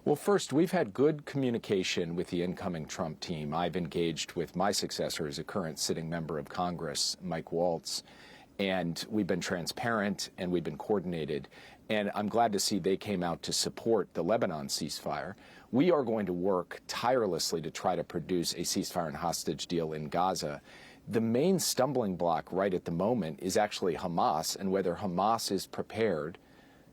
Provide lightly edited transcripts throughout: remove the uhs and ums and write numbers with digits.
Well, first, we've had good communication with the incoming Trump team. I've engaged with my successor as a current sitting member of Congress, Mike Waltz, and we've been transparent and we've been coordinated. And I'm glad to see they came out to support the Lebanon ceasefire. We are going to work tirelessly to try to produce a ceasefire and hostage deal in Gaza. The main stumbling block right at the moment is actually Hamas, and whether Hamas is prepared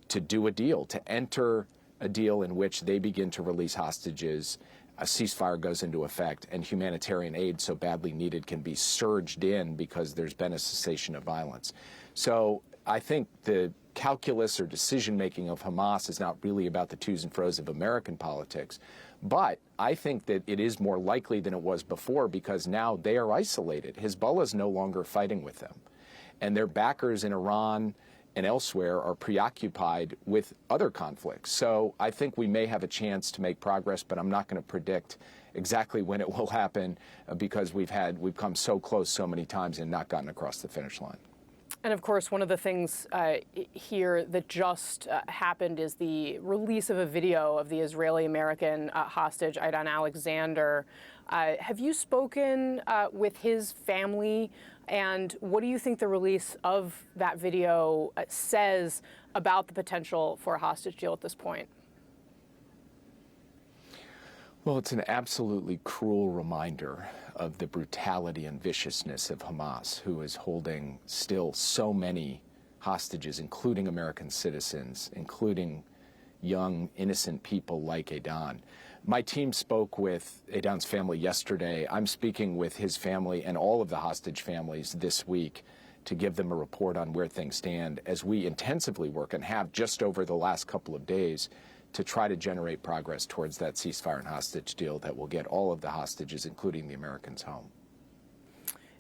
to do a deal, to enter a deal in which they begin to release hostages, a ceasefire goes into effect, and humanitarian aid so badly needed can be surged in because there's been a cessation of violence. So I think the calculus or decision-making of Hamas is not really about the twos and fro's of American politics. But I think that it is more likely than it was before because now they are isolated. Hezbollah is no longer fighting with them. And their backers in Iran and elsewhere are preoccupied with other conflicts. So I think we may have a chance to make progress, but I'm not going to predict exactly when it will happen because we've come so close so many times and not gotten across the finish line. And of course, one of the things here that just happened is the release of a video of the Israeli-American hostage, Aidan Alexander. Have you spoken with his family? And what do you think the release of that video says about the potential for a hostage deal at this point? Well, it's an absolutely cruel reminder of the brutality and viciousness of Hamas, who is holding still so many hostages, including American citizens, including young, innocent people like Aidan. My team spoke with Aidan's family yesterday. I'm speaking with his family and all of the hostage families this week to give them a report on where things stand as we intensively work and have just over the last couple of days to try to generate progress towards that ceasefire and hostage deal that will get all of the hostages, including the Americans, home.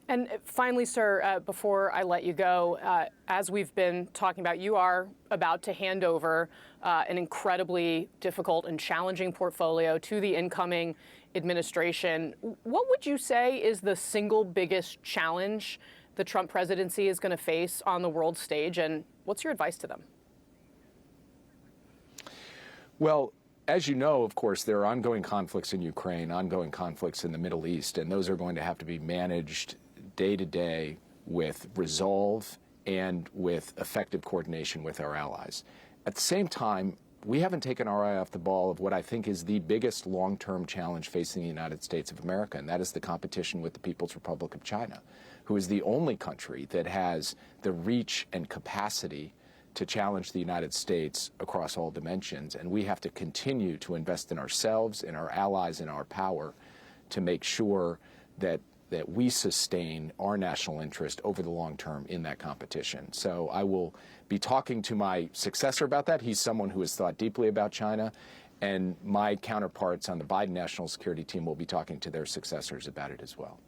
And finally, sir, before I let you go, as we've been talking about, you are about to hand over an incredibly difficult and challenging portfolio to the incoming administration. What would you say is the single biggest challenge the Trump presidency is going to face on the world stage, and what's your advice to them? Well, as you know, of course, there are ongoing conflicts in Ukraine, ongoing conflicts in the Middle East, and those are going to have to be managed day to day with resolve and with effective coordination with our allies. At the same time, we haven't taken our eye off the ball of what I think is the biggest long-term challenge facing the United States of America, and that is the competition with the People's Republic of China, who is the only country that has the reach and capacity to challenge the United States across all dimensions. And we have to continue to invest in ourselves, in our allies, in our power to make sure that we sustain our national interest over the long term in that competition. So I will be talking to my successor about that. He's someone who has thought deeply about China, and my counterparts on the Biden national security team will be talking to their successors about it as well.